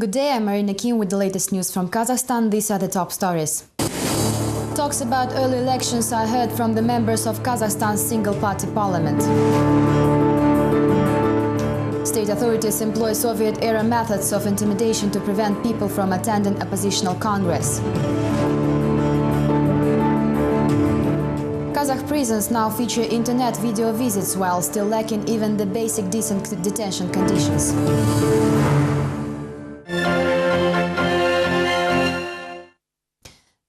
Good day, I'm Marina Kim with the latest news from Kazakhstan. These are the top stories. Talks about early elections are heard from the members of Kazakhstan's single-party parliament. State authorities employ Soviet-era methods of intimidation to prevent people from attending oppositional congress. Kazakh prisons now feature internet video visits while still lacking even the basic decent detention conditions.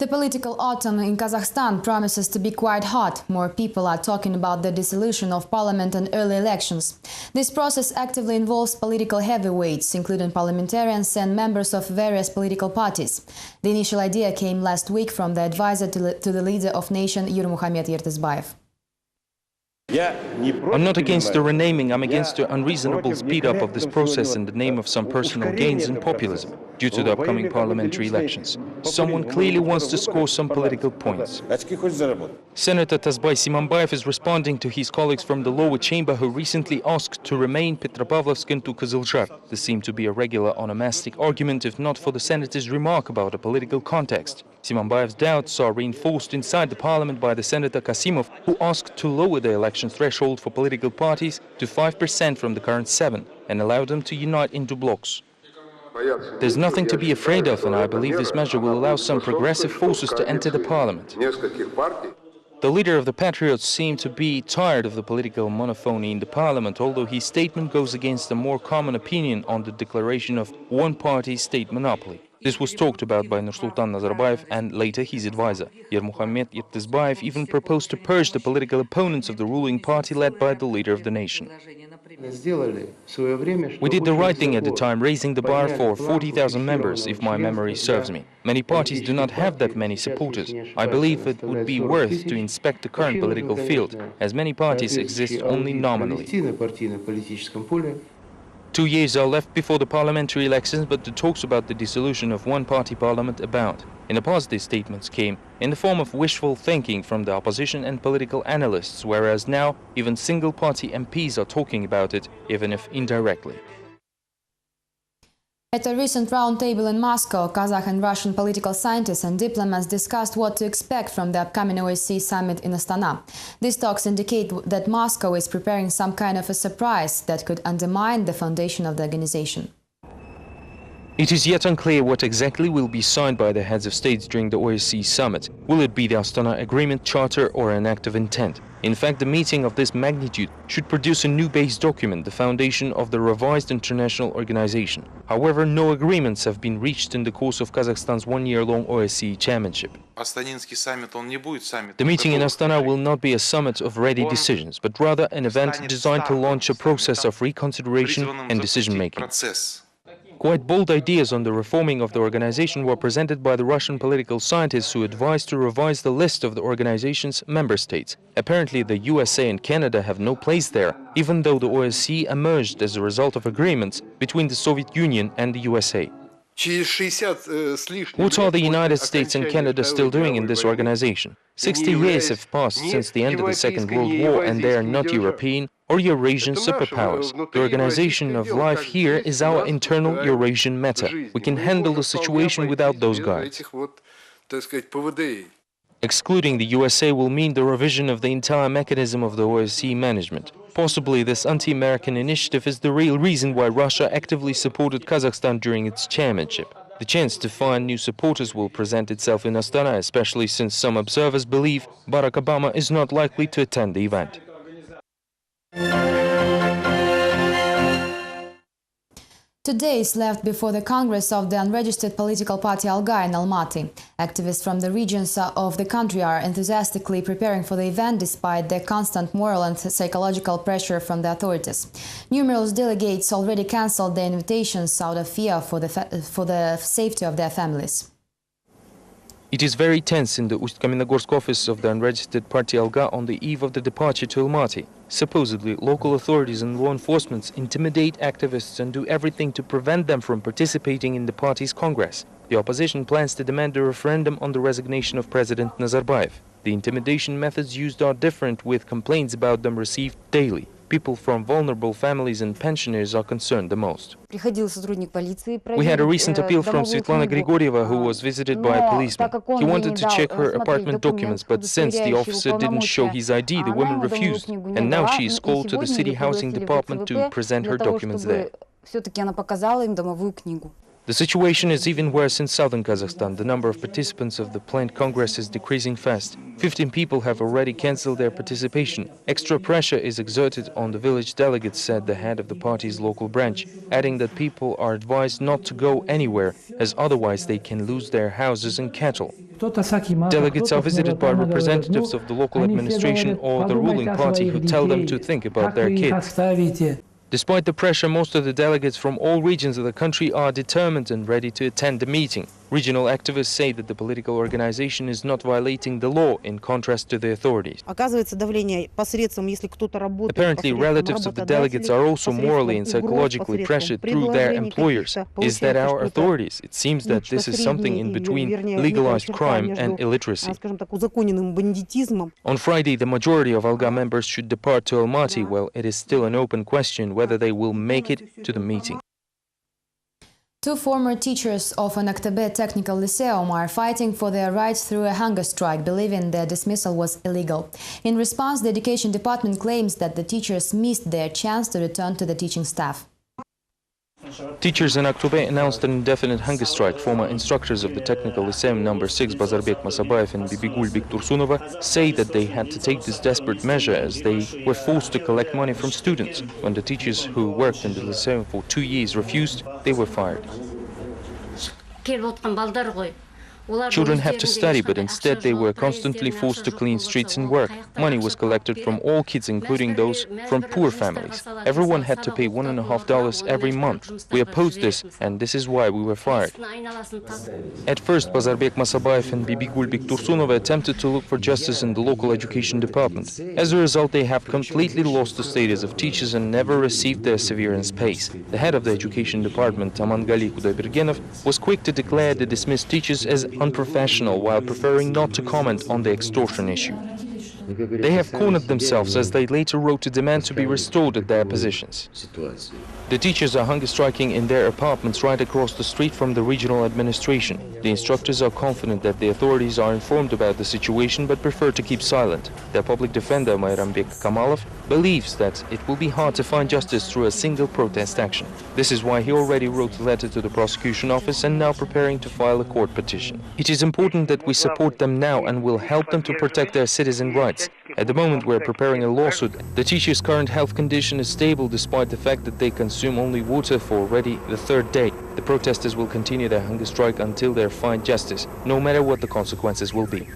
The political autumn in Kazakhstan promises to be quite hot. More people are talking about the dissolution of parliament and early elections. This process actively involves political heavyweights, including parliamentarians and members of various political parties. The initial idea came last week from the advisor to the leader of nation, Yurmuhamet Yertezbayev. I'm not against the renaming, I'm against the unreasonable speed-up of this process in the name of some personal gains and populism due to the upcoming parliamentary elections. Someone clearly wants to score some political points. Senator Tazbay Simanbayev is responding to his colleagues from the lower chamber who recently asked to remain Petropavlovsk into Kızılzar. This seemed to be a regular onomastic argument if not for the senator's remark about a political context. Simanbayev's doubts are reinforced inside the parliament by the Senator Kasimov, who asked to lower the election threshold for political parties to 5% from the current 7% and allow them to unite into blocks. There's nothing to be afraid of, and I believe this measure will allow some progressive forces to enter the parliament. The leader of the Patriots seemed to be tired of the political monophony in the parliament, although his statement goes against a more common opinion on the declaration of one-party state monopoly. This was talked about by Nursultan Nazarbayev and later his advisor. Yurmuhamet Yertezbayev even proposed to purge the political opponents of the ruling party led by the leader of the nation. We did the right thing at the time, raising the bar for 40,000 members, if my memory serves me. Many parties do not have that many supporters. I believe it would be worth to inspect the current political field, as many parties exist only nominally. 2 years are left before the parliamentary elections, but the talks about the dissolution of one-party parliament abound. In the past, these statements came in the form of wishful thinking from the opposition and political analysts, whereas now even single-party MPs are talking about it, even if indirectly. At a recent roundtable in Moscow, Kazakh and Russian political scientists and diplomats discussed what to expect from the upcoming OSCE summit in Astana. These talks indicate that Moscow is preparing some kind of a surprise that could undermine the foundation of the organization. It is yet unclear what exactly will be signed by the heads of states during the OSCE summit. Will it be the Astana Agreement, Charter or an act of intent? In fact, the meeting of this magnitude should produce a new base document, the foundation of the revised international organization. However, no agreements have been reached in the course of Kazakhstan's one-year-long OSCE chairmanship. The meeting in Astana will not be a summit of ready decisions, but rather an event designed to launch a process of reconsideration and decision-making. Quite bold ideas on the reforming of the organization were presented by the Russian political scientists who advised to revise the list of the organization's member states. Apparently, the USA and Canada have no place there, even though the OSCE emerged as a result of agreements between the Soviet Union and the USA. What are the United States and Canada still doing in this organization? 60 years have passed since the end of the Second World War, and they are not European or Eurasian superpowers. The organization of life here is our internal Eurasian matter. We can handle the situation without those guys. Excluding the USA will mean the revision of the entire mechanism of the OSCE management. Possibly this anti-American initiative is the real reason why Russia actively supported Kazakhstan during its chairmanship. The chance to find new supporters will present itself in Astana, especially since some observers believe Barack Obama is not likely to attend the event. Two days left before the Congress of the unregistered political party Alga in Almaty. Activists from the regions of the country are enthusiastically preparing for the event despite the constant moral and psychological pressure from the authorities. Numerous delegates already cancelled their invitations out of fear for the safety of their families. It is very tense in the Ust-Kamenogorsk office of the unregistered party Alga on the eve of the departure to Almaty. Supposedly, local authorities and law enforcement intimidate activists and do everything to prevent them from participating in the party's congress. The opposition plans to demand a referendum on the resignation of President Nazarbayev. The intimidation methods used are different, with complaints about them received daily. people from vulnerable families and pensioners are concerned the most. We had a recent appeal from Svetlana Grigorieva, who was visited by a policeman. He wanted to check her apartment documents, but since the officer didn't show his ID, the woman refused, and now she is called to the city housing department to present her documents there. The situation is even worse in southern Kazakhstan. The number of participants of the planned Congress is decreasing fast. 15 people have already cancelled their participation. Extra pressure is exerted on the village delegates, said the head of the party's local branch, adding that people are advised not to go anywhere, as otherwise they can lose their houses and cattle. Delegates are visited by representatives of the local administration or the ruling party who tell them to think about their kids. Despite the pressure, most of the delegates from all regions of the country are determined and ready to attend the meeting. Regional activists say that the political organization is not violating the law, in contrast to the authorities. Apparently, relatives of the delegates are also morally and psychologically pressured through their employers. Is that our authorities? It seems that this is something in between legalized crime and illiteracy. On Friday, the majority of Alga members should depart to Almaty, while it is still an open question whether they will make it to the meeting. Two former teachers of an Aktabe Technical Lyceum are fighting for their rights through a hunger strike, believing their dismissal was illegal. In response, the Education Department claims that the teachers missed their chance to return to the teaching staff. Teachers in Aktabe announced an indefinite hunger strike. Former instructors of the Technical Lyceum No. 6, Bazarbek Masabayev and Bibigul Biktursunova, say that they had to take this desperate measure as they were forced to collect money from students. When the teachers who worked in the Lyceum for 2 years refused, they were fired. Children have to study, but instead they were constantly forced to clean streets and work. Money was collected from all kids, including those from poor families. Everyone had to pay $1.50 every month. We opposed this, and this is why we were fired. At first, Bazarbek Masabayev and Bibigul Biktursunova attempted to look for justice in the local education department. As a result, they have completely lost the status of teachers and never received their severance pays. The head of the education department, Amangali Kudaibergenov, was quick to declare the dismissed teachers as unprofessional, while preferring not to comment on the extortion issue. They have cornered themselves, as they later wrote to demand to be restored at their positions. The teachers are hunger striking in their apartments right across the street from the regional administration. The instructors are confident that the authorities are informed about the situation but prefer to keep silent. Their public defender, Mayrambek Kamalov, believes that it will be hard to find justice through a single protest action. This is why he already wrote a letter to the prosecution office and now preparing to file a court petition. It is important that we support them now and will help them to protect their citizen rights. At the moment, we're preparing a lawsuit. The teachers' current health condition is stable despite the fact that they consume only water for already the third day. The protesters will continue their hunger strike until they're fined justice, no matter what the consequences will be.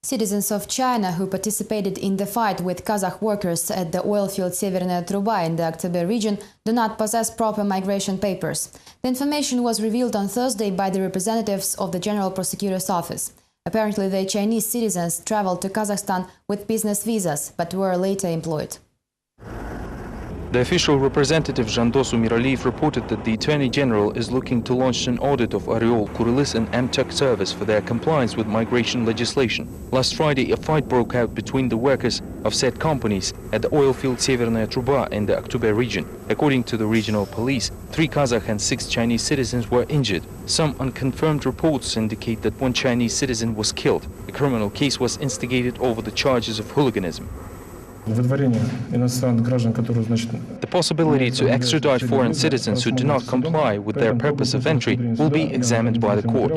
Citizens of China who participated in the fight with Kazakh workers at the oil field Severnaya Truba in the Aktabe region do not possess proper migration papers. The information was revealed on Thursday by the representatives of the General Prosecutor's Office. Apparently, the Chinese citizens traveled to Kazakhstan with business visas, but were later employed. The official representative Jandosu Miraliyev reported that the Attorney General is looking to launch an audit of Oryol, Kurilis and MTUK service for their compliance with migration legislation. Last Friday, a fight broke out between the workers of said companies at the oil field Severnaya Truba in the Aktabe region. According to the regional police, 3 Kazakh and 6 Chinese citizens were injured. Some unconfirmed reports indicate that 1 Chinese citizen was killed. A criminal case was instigated over the charges of hooliganism. The possibility to extradite foreign citizens who do not comply with their purpose of entry will be examined by the court.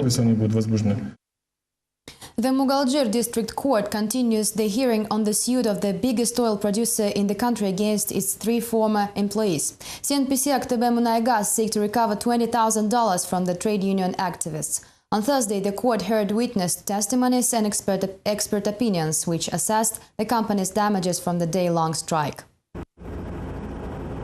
The Mugaljir District Court continues the hearing on the suit of the biggest oil producer in the country against its 3 former employees. CNPC Aktabe Munaygas seek to recover $20,000 from the trade union activists. On Thursday, the court heard witness testimonies and expert opinions, which assessed the company's damages from the day-long strike.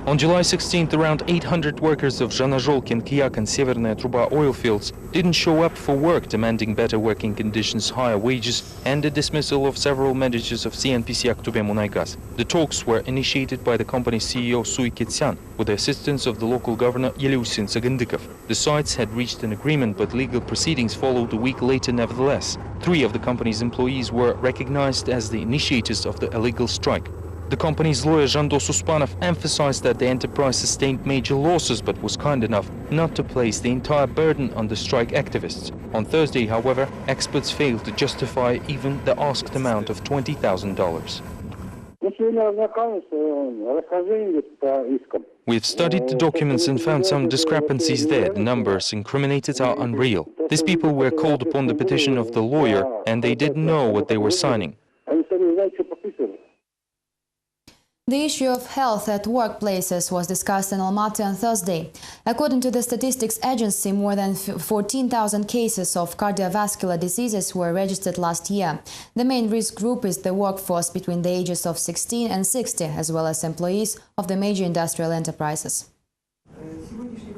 On July 16th, around 800 workers of Zhanazholkin, Kiyak and Severnaya Truba oil fields didn't show up for work, demanding better working conditions, higher wages and the dismissal of several managers of CNPC Aktabe Munaygas. The talks were initiated by the company's CEO Sui Kitsyan with the assistance of the local governor Yelyusin Sagandikov. The sides had reached an agreement, but legal proceedings followed a week later nevertheless. 3 of the company's employees were recognized as the initiators of the illegal strike. The company's lawyer Jandos Uspanov emphasized that the enterprise sustained major losses but was kind enough not to place the entire burden on the strike activists. On Thursday, however, experts failed to justify even the asked amount of $20,000. We've studied the documents and found some discrepancies there. The numbers incriminated are unreal. These people were called upon the petition of the lawyer and they didn't know what they were signing. The issue of health at workplaces was discussed in Almaty on Thursday. According to the Statistics Agency, more than 14,000 cases of cardiovascular diseases were registered last year. The main risk group is the workforce between the ages of 16 and 60, as well as employees of the major industrial enterprises.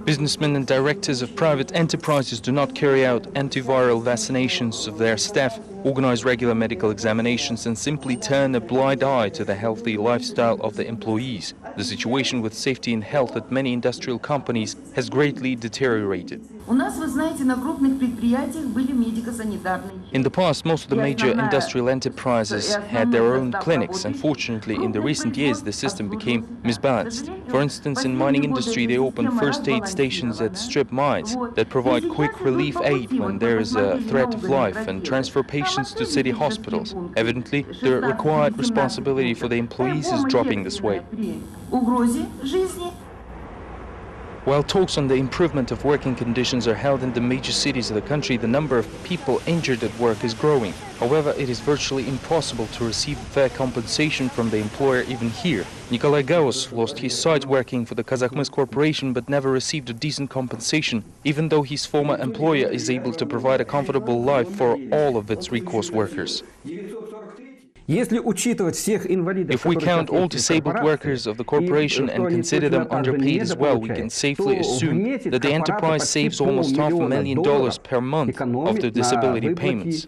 Businessmen and directors of private enterprises do not carry out antiviral vaccinations of their staff, organize regular medical examinations and simply turn a blind eye to the healthy lifestyle of the employees. The situation with safety and health at many industrial companies has greatly deteriorated. In the past, most of the major industrial enterprises had their own clinics. Unfortunately, in the recent years, the system became misbalanced. For instance, in mining industry, they opened first aid stations at strip mines that provide quick relief aid when there is a threat of life and transfer patients to city hospitals. Evidently, the required responsibility for the employees is dropping this way. While talks on the improvement of working conditions are held in the major cities of the country, the number of people injured at work is growing. However, it is virtually impossible to receive fair compensation from the employer even here. Nikolai Gauss lost his sight working for the Kazakhstan corporation but never received a decent compensation, even though his former employer is able to provide a comfortable life for all of its recourse workers. If we count all disabled workers of the corporation and consider them underpaid as well, we can safely assume that the enterprise saves almost $500,000 per month of the disability payments.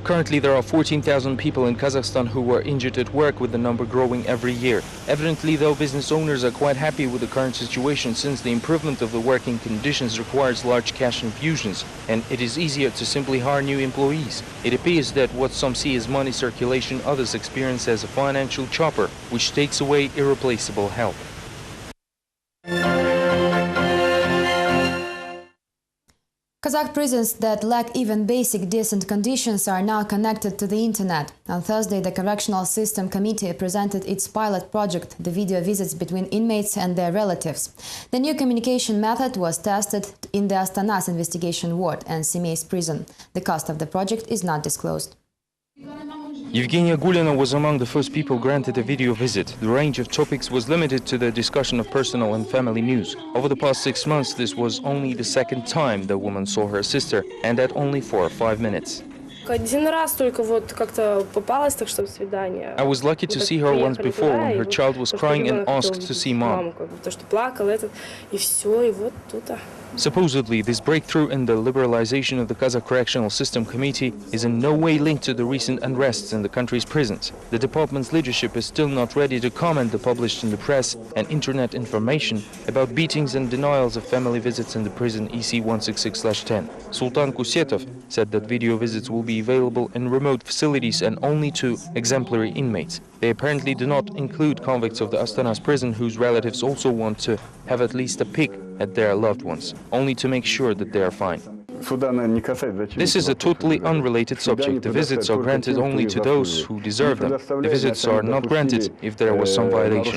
Currently, there are 14,000 people in Kazakhstan who were injured at work, with the number growing every year. Evidently, though, business owners are quite happy with the current situation, since the improvement of the working conditions requires large cash infusions, and it is easier to simply hire new employees. It appears that what some see as money circulation, others experience as a financial chopper, which takes away irreplaceable help. Kazakh prisons that lack even basic decent conditions are now connected to the internet. On Thursday, the Correctional System Committee presented its pilot project, the video visits between inmates and their relatives. The new communication method was tested in the Astana's investigation ward and Semey's prison. The cost of the project is not disclosed. Evgenia Gulina was among the first people granted a video visit. The range of topics was limited to the discussion of personal and family news. Over the past 6 months, this was only the second time the woman saw her sister, and that only for 5 minutes. I was lucky to see her once before when her child was crying and asked to see mom. Supposedly, this breakthrough in the liberalization of the Kazakh Correctional System Committee is in no way linked to the recent unrests in the country's prisons. The department's leadership is still not ready to comment the published in the press and internet information about beatings and denials of family visits in the prison EC 166/10. Sultan Kusetov said that video visits will be available in remote facilities and only to exemplary inmates. They apparently do not include convicts of the Astana's prison whose relatives also want to have at least a peek at their loved ones, only to make sure that they are fine. This is a totally unrelated subject. The visits are granted only to those who deserve them. The visits are not granted if there was some violation.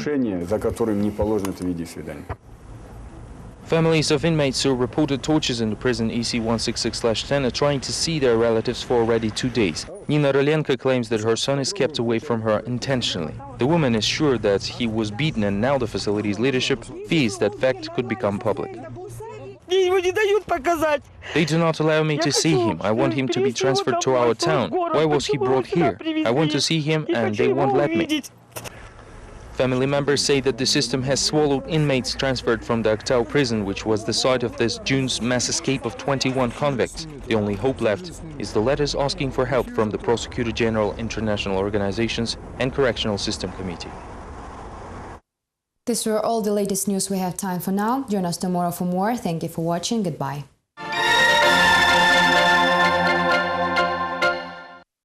Families of inmates who reported tortures in the prison EC 166/10 are trying to see their relatives for already 2 days. Nina Rolenko claims that her son is kept away from her intentionally. The woman is sure that he was beaten, and now the facility's leadership fears that fact could become public. They do not allow me to see him. I want him to be transferred to our town. Why was he brought here? I want to see him and they won't let me. Family members say that the system has swallowed inmates transferred from the Aktau prison, which was the site of this June's mass escape of 21 convicts. The only hope left is the letters asking for help from the Prosecutor General, international organizations and Correctional System Committee. These were all the latest news we have time for now. Join us tomorrow for more. Thank you for watching. Goodbye.